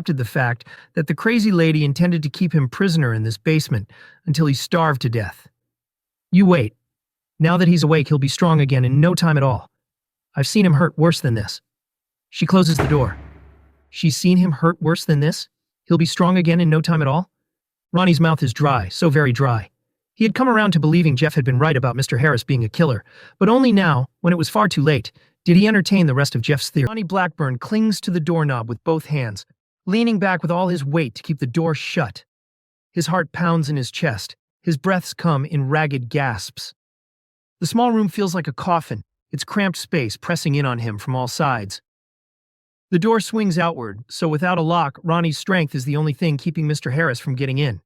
accepted the fact that the crazy lady intended to keep him prisoner in this basement until he starved to death. You wait. Now that he's awake, he'll be strong again in no time at all. I've seen him hurt worse than this. She closes the door. She's seen him hurt worse than this? He'll be strong again in no time at all? Ronnie's mouth is dry, so very dry. He had come around to believing Jeff had been right about Mr. Harris being a killer, but only now, when it was far too late, did he entertain the rest of Jeff's theory. Ronny Blackburn clings to the doorknob with both hands, leaning back with all his weight to keep the door shut. His heart pounds in his chest. His breaths come in ragged gasps. The small room feels like a coffin, its cramped space pressing in on him from all sides. The door swings outward, so without a lock, Ronnie's strength is the only thing keeping Mr. Harris from getting in.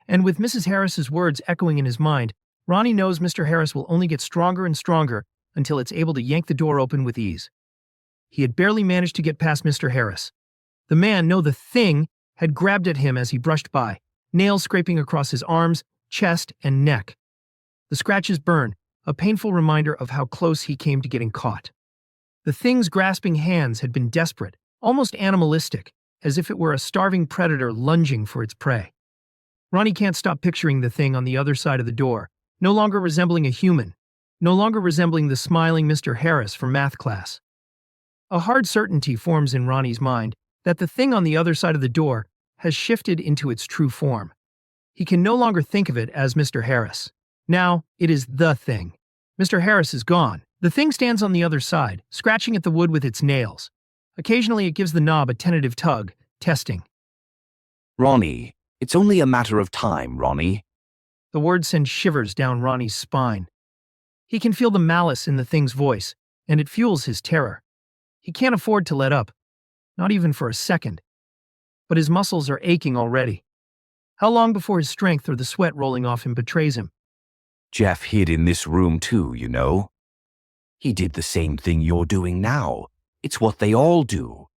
And with Mrs. Harris's words echoing in his mind, Ronnie knows Mr. Harris will only get stronger and stronger until it's able to yank the door open with ease. He had barely managed to get past Mr. Harris. The man, no, the thing, had grabbed at him as he brushed by, nails scraping across his arms, chest, and neck. The scratches burn, a painful reminder of how close he came to getting caught. The thing's grasping hands had been desperate, almost animalistic, as if it were a starving predator lunging for its prey. Ronnie can't stop picturing the thing on the other side of the door, no longer resembling a human, no longer resembling the smiling Mr. Harris from math class. A hard certainty forms in Ronnie's mind that the thing on the other side of the door has shifted into its true form. He can no longer think of it as Mr. Harris. Now, it is the thing. Mr. Harris is gone. The thing stands on the other side, scratching at the wood with its nails. Occasionally, it gives the knob a tentative tug, testing. Ronnie, it's only a matter of time, Ronnie. The words send shivers down Ronnie's spine. He can feel the malice in the thing's voice, and it fuels his terror. He can't afford to let up, not even for a second. But his muscles are aching already. How long before his strength or the sweat rolling off him betrays him? Jeff hid in this room too, you know. He did the same thing you're doing now. It's what they all do.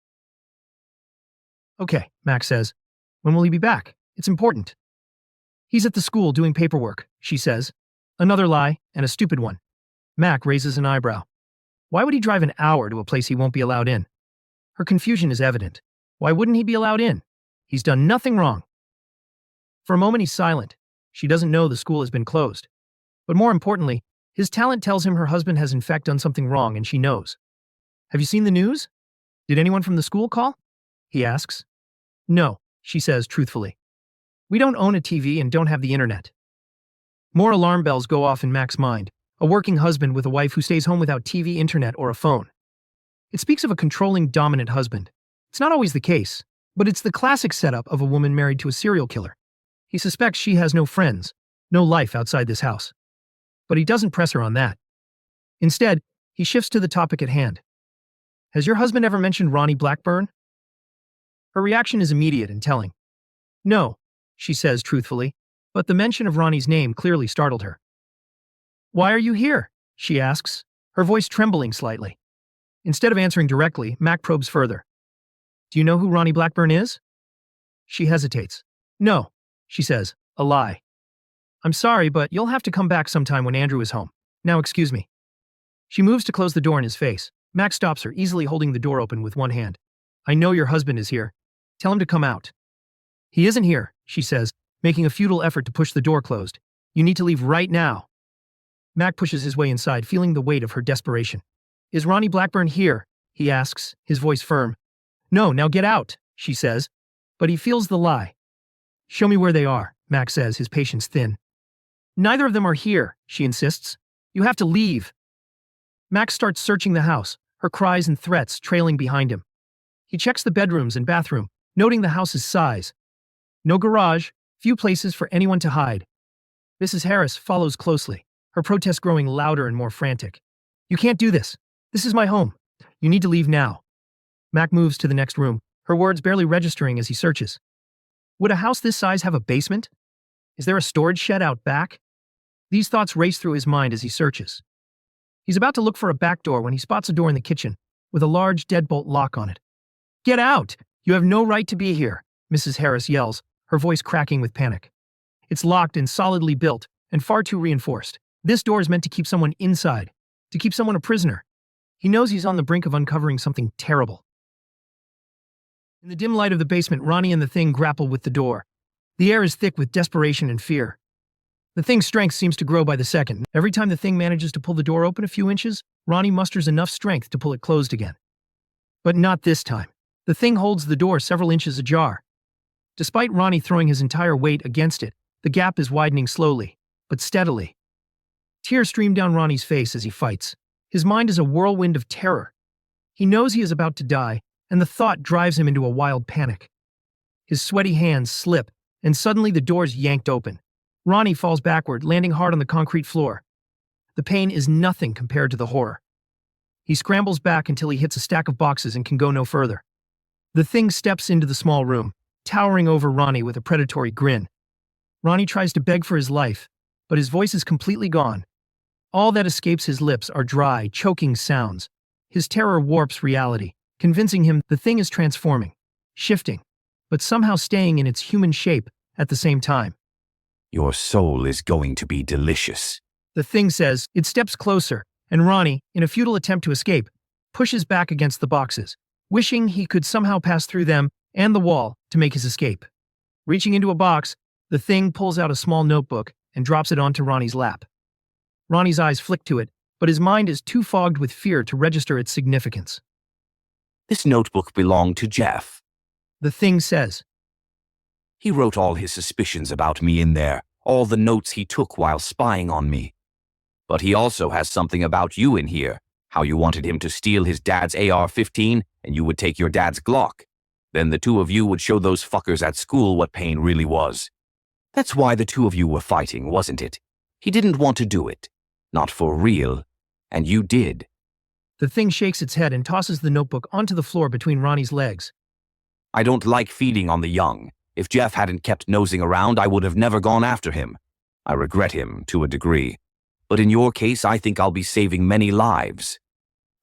Okay, Mack says. When will he be back? It's important. He's at the school doing paperwork, she says. Another lie, and a stupid one. Mack raises an eyebrow. Why would he drive an hour to a place he won't be allowed in? Her confusion is evident. Why wouldn't he be allowed in? He's done nothing wrong. For a moment he's silent. She doesn't know the school has been closed. But more importantly, his talent tells him her husband has in fact done something wrong, and she knows. Have you seen the news? Did anyone from the school call? He asks. No, she says truthfully. We don't own a TV and don't have the internet. More alarm bells go off in Mack's mind, a working husband with a wife who stays home without TV, internet, or a phone. It speaks of a controlling, dominant husband. It's not always the case, but it's the classic setup of a woman married to a serial killer. He suspects she has no friends, no life outside this house. But he doesn't press her on that. Instead, he shifts to the topic at hand. Has your husband ever mentioned Ronny Blackburn? Her reaction is immediate and telling. No, she says truthfully, but the mention of Ronnie's name clearly startled her. Why are you here? She asks, her voice trembling slightly. Instead of answering directly, Mack probes further. Do you know who Ronny Blackburn is? She hesitates. No, she says, a lie. I'm sorry, but you'll have to come back sometime when Andrew is home. Now excuse me. She moves to close the door in his face. Mack stops her, easily holding the door open with one hand. I know your husband is here. Tell him to come out. He isn't here, she says, making a futile effort to push the door closed. You need to leave right now. Mack pushes his way inside, feeling the weight of her desperation. Is Ronny Blackburn here? He asks, his voice firm. No, now get out, she says. But he feels the lie. Show me where they are, Mack says, his patience thin. Neither of them are here, she insists. You have to leave. Mack starts searching the house, her cries and threats trailing behind him. He checks the bedrooms and bathroom, noting the house's size. No garage, few places for anyone to hide. Mrs. Harris follows closely, her protests growing louder and more frantic. You can't do this. This is my home. You need to leave now. Mack moves to the next room, her words barely registering as he searches. Would a house this size have a basement? Is there a storage shed out back? These thoughts race through his mind as he searches. He's about to look for a back door when he spots a door in the kitchen, with a large deadbolt lock on it. Get out! You have no right to be here, Mrs. Harris yells, her voice cracking with panic. It's locked and solidly built, and far too reinforced. This door is meant to keep someone inside, to keep someone a prisoner. He knows he's on the brink of uncovering something terrible. In the dim light of the basement, Ronny and the Thing grapple with the door. The air is thick with desperation and fear. The Thing's strength seems to grow by the second. Every time the Thing manages to pull the door open a few inches, Ronny musters enough strength to pull it closed again. But not this time. The Thing holds the door several inches ajar. Despite Ronny throwing his entire weight against it, the gap is widening slowly, but steadily. Tears stream down Ronny's face as he fights. His mind is a whirlwind of terror. He knows he is about to die, and the thought drives him into a wild panic. His sweaty hands slip, and suddenly the door's yanked open. Ronny falls backward, landing hard on the concrete floor. The pain is nothing compared to the horror. He scrambles back until he hits a stack of boxes and can go no further. The Thing steps into the small room, towering over Ronny with a predatory grin. Ronny tries to beg for his life, but his voice is completely gone. All that escapes his lips are dry, choking sounds. His terror warps reality, convincing him the Thing is transforming, shifting, but somehow staying in its human shape at the same time. Your soul is going to be delicious. The Thing says. It steps closer, and Ronny, in a futile attempt to escape, pushes back against the boxes, wishing he could somehow pass through them and the wall to make his escape. Reaching into a box, the Thing pulls out a small notebook and drops it onto Ronny's lap. Ronny's eyes flick to it, but his mind is too fogged with fear to register its significance. This notebook belonged to Jeff. The Thing says. He wrote all his suspicions about me in there, all the notes he took while spying on me. But he also has something about you in here, how you wanted him to steal his dad's AR-15 and you would take your dad's Glock. Then the two of you would show those fuckers at school what pain really was. That's why the two of you were fighting, wasn't it? He didn't want to do it. Not for real. And you did. The Thing shakes its head and tosses the notebook onto the floor between Ronny's legs. I don't like feeding on the young. If Jeff hadn't kept nosing around, I would have never gone after him. I regret him to a degree. But in your case, I think I'll be saving many lives.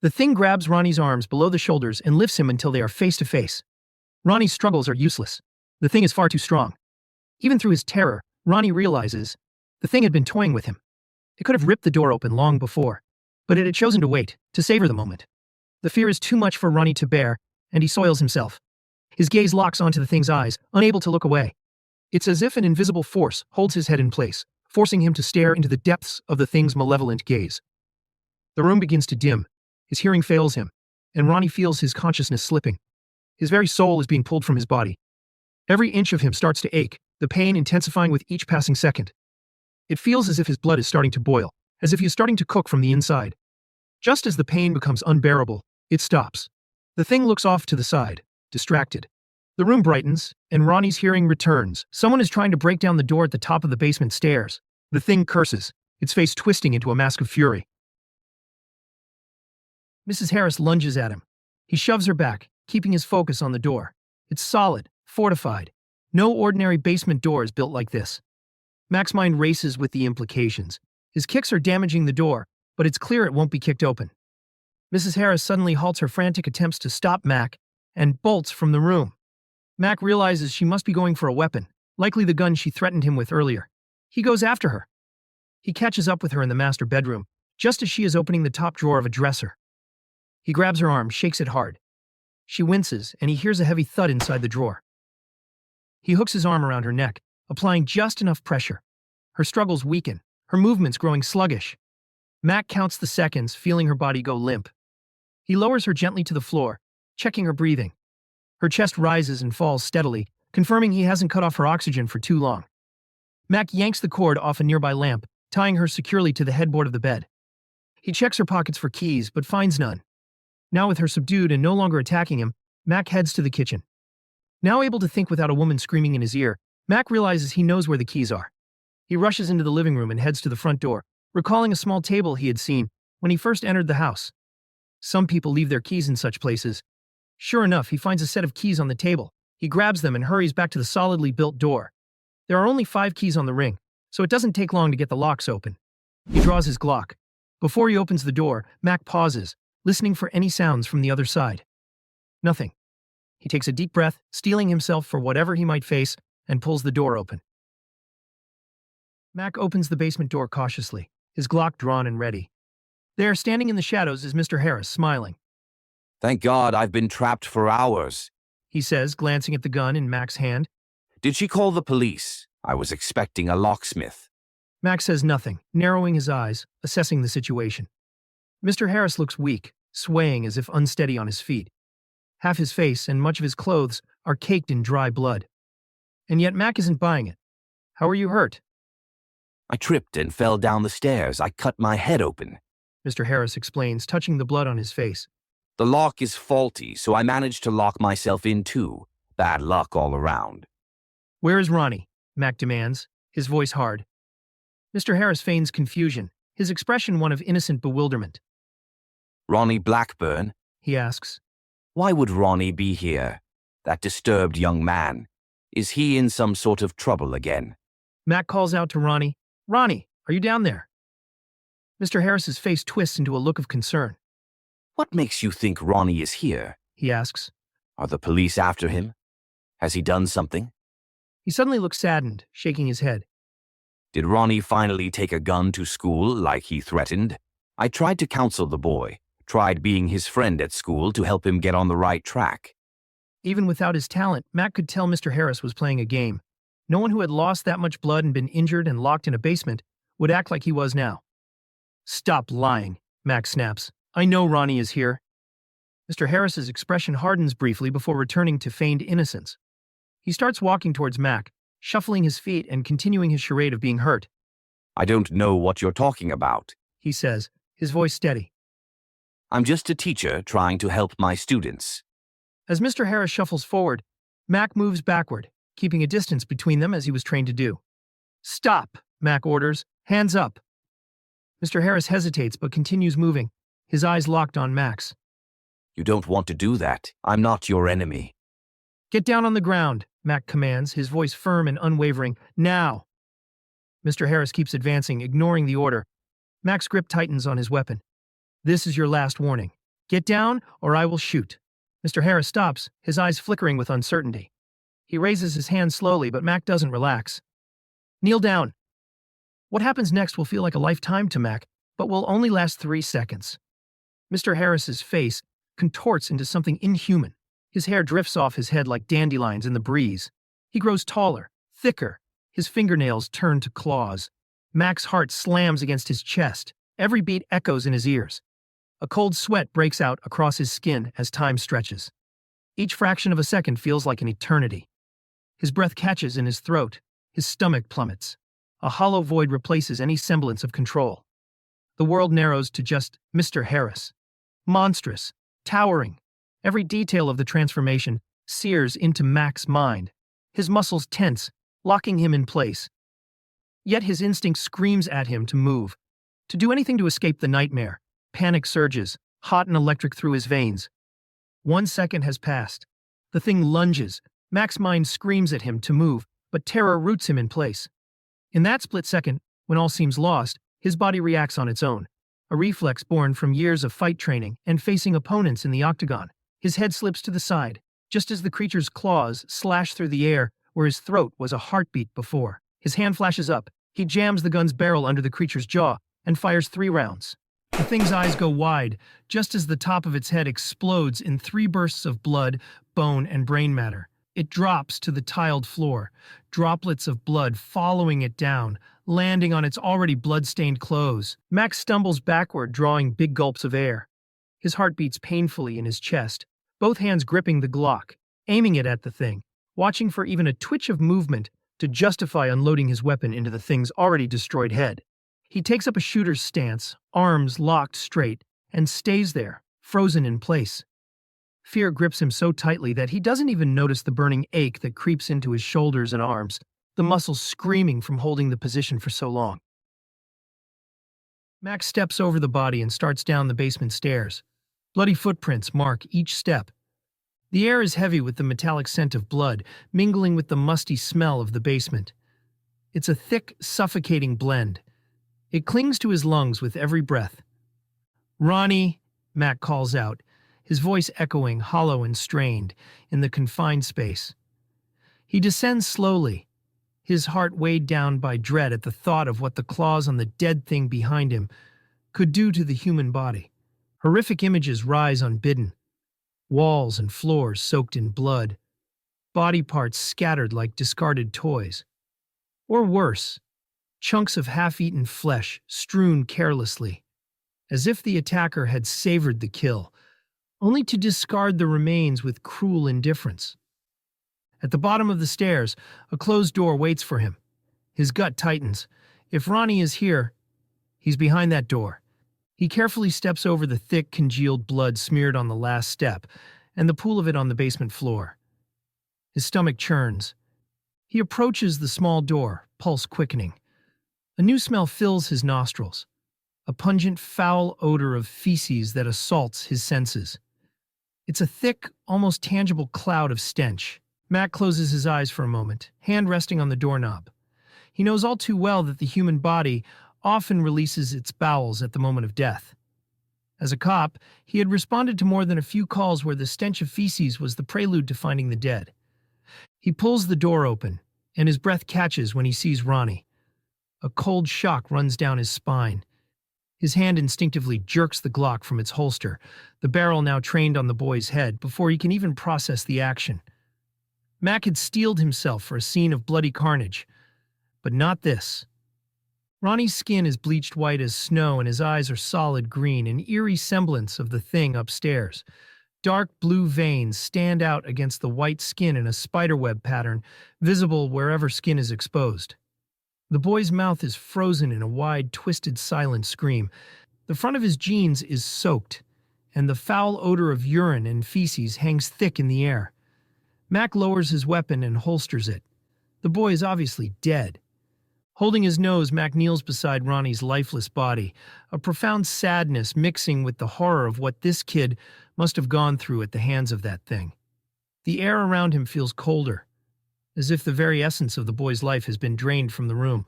The Thing grabs Ronny's arms below the shoulders and lifts him until they are face to face. Ronny's struggles are useless. The Thing is far too strong. Even through his terror, Ronny realizes the Thing had been toying with him. It could have ripped the door open long before, but it had chosen to wait, to savor the moment. The fear is too much for Ronny to bear, and he soils himself. His gaze locks onto the Thing's eyes, unable to look away. It's as if an invisible force holds his head in place, forcing him to stare into the depths of the Thing's malevolent gaze. The room begins to dim. His hearing fails him, and Ronny feels his consciousness slipping. His very soul is being pulled from his body. Every inch of him starts to ache, the pain intensifying with each passing second. It feels as if his blood is starting to boil, as if he is starting to cook from the inside. Just as the pain becomes unbearable, it stops. The Thing looks off to the side, distracted. The room brightens, and Ronny's hearing returns. Someone is trying to break down the door at the top of the basement stairs. The Thing curses, its face twisting into a mask of fury. Mrs. Harris lunges at him. He shoves her back, keeping his focus on the door. It's solid, fortified. No ordinary basement door is built like this. Mack's mind races with the implications. His kicks are damaging the door, but it's clear it won't be kicked open. Mrs. Harris suddenly halts her frantic attempts to stop Mack and bolts from the room. Mack realizes she must be going for a weapon, likely the gun she threatened him with earlier. He goes after her. He catches up with her in the master bedroom, just as she is opening the top drawer of a dresser. He grabs her arm, shakes it hard. She winces, and he hears a heavy thud inside the drawer. He hooks his arm around her neck, applying just enough pressure. Her struggles weaken, her movements growing sluggish. Mack counts the seconds, feeling her body go limp. He lowers her gently to the floor, checking her breathing. Her chest rises and falls steadily, confirming he hasn't cut off her oxygen for too long. Mack yanks the cord off a nearby lamp, tying her securely to the headboard of the bed. He checks her pockets for keys, but finds none. Now with her subdued and no longer attacking him, Mack heads to the kitchen. Now able to think without a woman screaming in his ear, Mack realizes he knows where the keys are. He rushes into the living room and heads to the front door, recalling a small table he had seen when he first entered the house. Some people leave their keys in such places. Sure enough, he finds a set of keys on the table. He grabs them and hurries back to the solidly built door. There are only 5 keys on the ring, so it doesn't take long to get the locks open. He draws his Glock. Before he opens the door, Mack pauses, listening for any sounds from the other side. Nothing. He takes a deep breath, steeling himself for whatever he might face, and pulls the door open. Mack opens the basement door cautiously, his Glock drawn and ready. There, standing in the shadows, is Mr. Harris, smiling. Thank God I've been trapped for hours. he says, glancing at the gun in Mack's hand. Did she call the police? I was expecting a locksmith. Mack says nothing, narrowing his eyes, assessing the situation. Mr. Harris looks weak, swaying as if unsteady on his feet. Half his face and much of his clothes are caked in dry blood. And yet Mack isn't buying it. How are you hurt? I tripped and fell down the stairs. I cut my head open. Mr. Harris explains, touching the blood on his face. The lock is faulty, so I managed to lock myself in too. Bad luck all around. Where is Ronny? Mack demands, his voice hard. Mr. Harris feigns confusion, his expression one of innocent bewilderment. Ronny Blackburn? He asks. Why would Ronny be here? That disturbed young man. Is he in some sort of trouble again? Mack calls out to Ronny. Ronny, are you down there? Mr. Harris's face twists into a look of concern. What makes you think Ronny is here? He asks. Are the police after him? Has he done something? He suddenly looks saddened, shaking his head. Did Ronny finally take a gun to school like he threatened? I tried to counsel the boy, tried being his friend at school to help him get on the right track. Even without his talent, Mack could tell Mr. Harris was playing a game. No one who had lost that much blood and been injured and locked in a basement would act like he was now. Stop lying, Mack snaps. I know Ronny is here. Mr. Harris's expression hardens briefly before returning to feigned innocence. He starts walking towards Mack, shuffling his feet and continuing his charade of being hurt. I don't know what you're talking about, he says, his voice steady. I'm just a teacher trying to help my students. As Mr. Harris shuffles forward, Mack moves backward, keeping a distance between them as he was trained to do. Stop, Mack orders. Hands up. Mr. Harris hesitates but continues moving, his eyes locked on Mack's. You don't want to do that. I'm not your enemy. Get down on the ground, Mack commands, his voice firm and unwavering. Now! Mr. Harris keeps advancing, ignoring the order. Mack's grip tightens on his weapon. This is your last warning. Get down, or I will shoot. Mr. Harris stops, his eyes flickering with uncertainty. He raises his hand slowly, but Mack doesn't relax. Kneel down. What happens next will feel like a lifetime to Mack, but will only last 3 seconds. Mr. Harris's face contorts into something inhuman. His hair drifts off his head like dandelions in the breeze. He grows taller, thicker. His fingernails turn to claws. Mack's heart slams against his chest. Every beat echoes in his ears. A cold sweat breaks out across his skin as time stretches. Each fraction of a second feels like an eternity. His breath catches in his throat. His stomach plummets. A hollow void replaces any semblance of control. The world narrows to just Mr. Harris. Monstrous, towering. Every detail of the transformation sears into Mack's mind. His muscles tense, locking him in place. Yet his instinct screams at him to move, to do anything to escape the nightmare. Panic surges, hot and electric through his veins. 1 second has passed. The thing lunges. Mack's mind screams at him to move, but terror roots him in place. In that split second, when all seems lost, his body reacts on its own, a reflex born from years of fight training and facing opponents in the octagon. His head slips to the side, just as the creature's claws slash through the air where his throat was a heartbeat before. His hand flashes up. He jams the gun's barrel under the creature's jaw and fires 3 rounds. The thing's eyes go wide, just as the top of its head explodes in 3 bursts of blood, bone, and brain matter. It drops to the tiled floor, droplets of blood following it down, landing on its already blood-stained clothes. Mack stumbles backward, drawing big gulps of air. His heart beats painfully in his chest, both hands gripping the Glock, aiming it at the thing, watching for even a twitch of movement to justify unloading his weapon into the thing's already destroyed head. He takes up a shooter's stance, arms locked straight, and stays there, frozen in place. Fear grips him so tightly that he doesn't even notice the burning ache that creeps into his shoulders and arms, the muscles screaming from holding the position for so long. Mack steps over the body and starts down the basement stairs. Bloody footprints mark each step. The air is heavy with the metallic scent of blood, mingling with the musty smell of the basement. It's a thick, suffocating blend. It clings to his lungs with every breath. "Ronny," Mack calls out, his voice echoing hollow and strained in the confined space. He descends slowly, his heart weighed down by dread at the thought of what the claws on the dead thing behind him could do to the human body. Horrific images rise unbidden. walls and floors soaked in blood, body parts scattered like discarded toys. Or worse, chunks of half-eaten flesh strewn carelessly, as if the attacker had savored the kill, only to discard the remains with cruel indifference. At the bottom of the stairs, a closed door waits for him. His gut tightens. If Ronny is here, he's behind that door. He carefully steps over the thick, congealed blood smeared on the last step, and the pool of it on the basement floor. His stomach churns. He approaches the small door, pulse quickening. A new smell fills his nostrils, a pungent, foul odor of feces that assaults his senses. It's a thick, almost tangible cloud of stench. Mack closes his eyes for a moment, hand resting on the doorknob. He knows all too well that the human body often releases its bowels at the moment of death. As a cop, he had responded to more than a few calls where the stench of feces was the prelude to finding the dead. He pulls the door open, and his breath catches when he sees Ronny. A cold shock runs down his spine. His hand instinctively jerks the Glock from its holster, the barrel now trained on the boy's head, before he can even process the action. Mack had steeled himself for a scene of bloody carnage, but not this. Ronny's skin is bleached white as snow and his eyes are solid green, an eerie semblance of the thing upstairs. Dark blue veins stand out against the white skin in a spiderweb pattern, visible wherever skin is exposed. The boy's mouth is frozen in a wide, twisted, silent scream. The front of his jeans is soaked, and the foul odor of urine and feces hangs thick in the air. Mack lowers his weapon and holsters it. The boy is obviously dead. Holding his nose, Mack kneels beside Ronny's lifeless body, a profound sadness mixing with the horror of what this kid must have gone through at the hands of that thing. The air around him feels colder, as if the very essence of the boy's life has been drained from the room.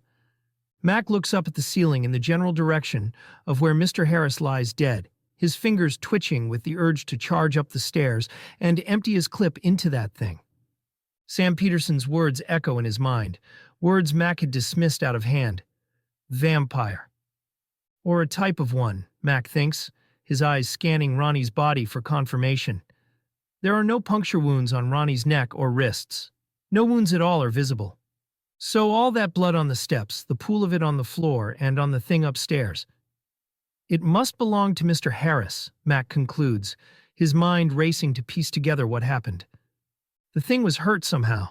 Mack looks up at the ceiling in the general direction of where Mr. Harris lies dead, his fingers twitching with the urge to charge up the stairs and empty his clip into that thing. Sam Peterson's words echo in his mind, words Mack had dismissed out of hand. Vampire. Or a type of one, Mack thinks, his eyes scanning Ronny's body for confirmation. There are no puncture wounds on Ronny's neck or wrists. No wounds at all are visible. So all that blood on the steps, the pool of it on the floor, and on the thing upstairs. It must belong to Mr. Harris, Mack concludes, his mind racing to piece together what happened. The thing was hurt somehow.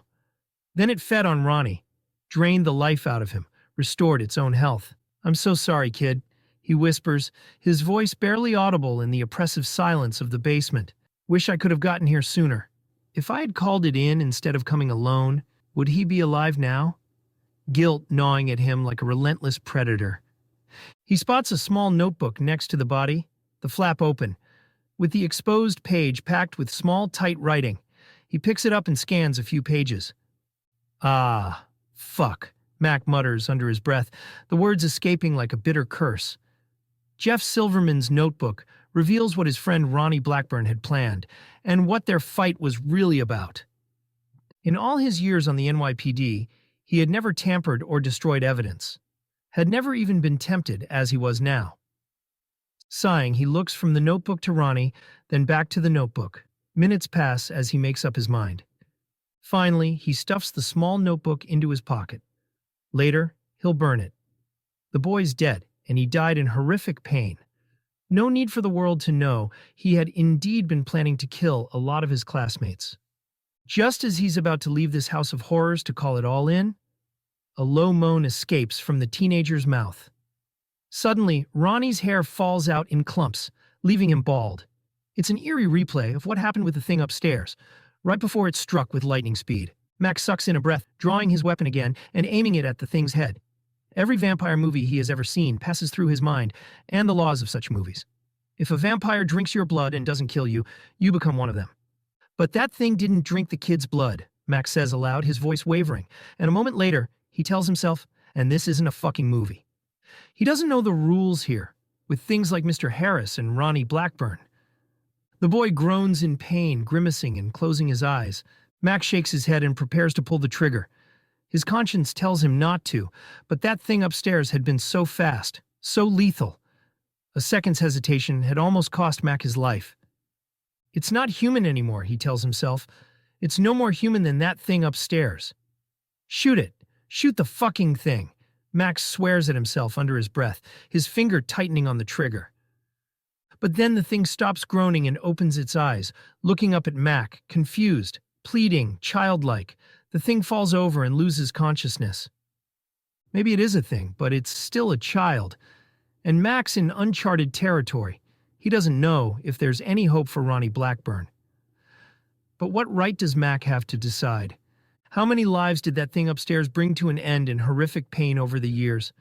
Then it fed on Ronny, drained the life out of him, restored its own health. "I'm so sorry, kid," he whispers, his voice barely audible in the oppressive silence of the basement. "Wish I could have gotten here sooner. If I had called it in instead of coming alone, would he be alive now?" Guilt gnawing at him like a relentless predator. He spots a small notebook next to the body, the flap open, with the exposed page packed with small, tight writing. He picks it up and scans a few pages. "Ah, fuck," Mack mutters under his breath, the words escaping like a bitter curse. Jeff Silverman's notebook reveals what his friend Ronny Blackburn had planned, and what their fight was really about. In all his years on the NYPD, he had never tampered or destroyed evidence, had never even been tempted as he was now. Sighing, he looks from the notebook to Ronny, then back to the notebook. Minutes pass as he makes up his mind. Finally, he stuffs the small notebook into his pocket. Later, he'll burn it. The boy's dead, and he died in horrific pain. No need for the world to know he had indeed been planning to kill a lot of his classmates. Just as he's about to leave this house of horrors to call it all in, a low moan escapes from the teenager's mouth. Suddenly, Ronny's hair falls out in clumps, leaving him bald. It's an eerie replay of what happened with the thing upstairs, right before it struck with lightning speed. Mack sucks in a breath, drawing his weapon again and aiming it at the thing's head. Every vampire movie he has ever seen passes through his mind, and the laws of such movies. If a vampire drinks your blood and doesn't kill you, you become one of them. But that thing didn't drink the kid's blood, Mack says aloud, his voice wavering, and a moment later, he tells himself, and this isn't a fucking movie. He doesn't know the rules here, with things like Mr. Harris and Ronny Blackburn. The boy groans in pain, grimacing and closing his eyes. Mack shakes his head and prepares to pull the trigger. His conscience tells him not to, but that thing upstairs had been so fast, so lethal. A second's hesitation had almost cost Mack his life. It's not human anymore, he tells himself. It's no more human than that thing upstairs. Shoot it. Shoot the fucking thing. Max swears at himself under his breath, his finger tightening on the trigger. But then the thing stops groaning and opens its eyes, looking up at Mac, confused, pleading, childlike. The thing falls over and loses consciousness. Maybe it is a thing, but it's still a child. And Mac's in uncharted territory. He doesn't know if there's any hope for Ronny Blackburn. But what right does Mac have to decide? How many lives did that thing upstairs bring to an end in horrific pain over the years?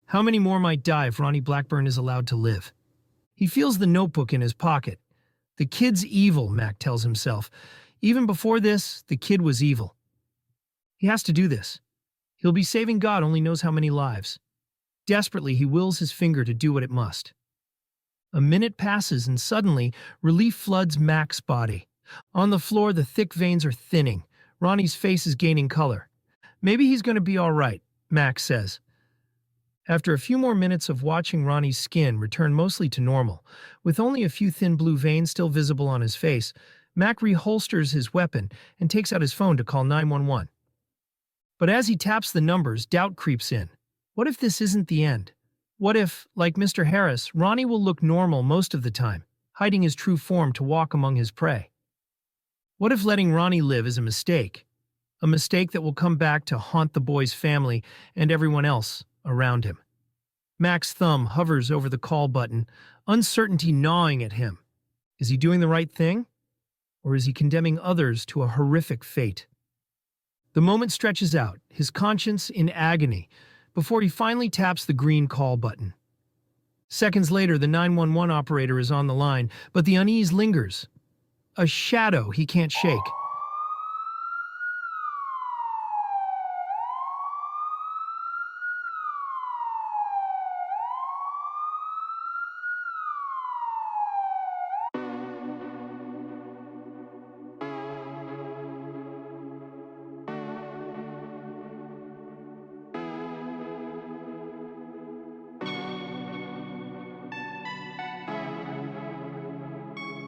How many more might die if Ronny Blackburn is allowed to live? He feels the notebook in his pocket. The kid's evil, Mac tells himself. Even before this, the kid was evil. He has to do this. He'll be saving God only knows how many lives. Desperately, he wills his finger to do what it must. A minute passes and suddenly, relief floods Mac's body. On the floor, the thick veins are thinning. Ronny's face is gaining color. Maybe he's going to be all right, Mac says. After a few more minutes of watching Ronny's skin return mostly to normal, with only a few thin blue veins still visible on his face, Mac reholsters his weapon and takes out his phone to call 911. But as he taps the numbers, doubt creeps in. What if this isn't the end? What if, like Mr. Harris, Ronny will look normal most of the time, hiding his true form to walk among his prey? What if letting Ronny live is a mistake? A mistake that will come back to haunt the boy's family and everyone else around him. Mac's thumb hovers over the call button, uncertainty gnawing at him. Is he doing the right thing? Or is he condemning others to a horrific fate? The moment stretches out, his conscience in agony, before he finally taps the green call button. Seconds later, the 911 operator is on the line, but the unease lingers. A shadow he can't shake.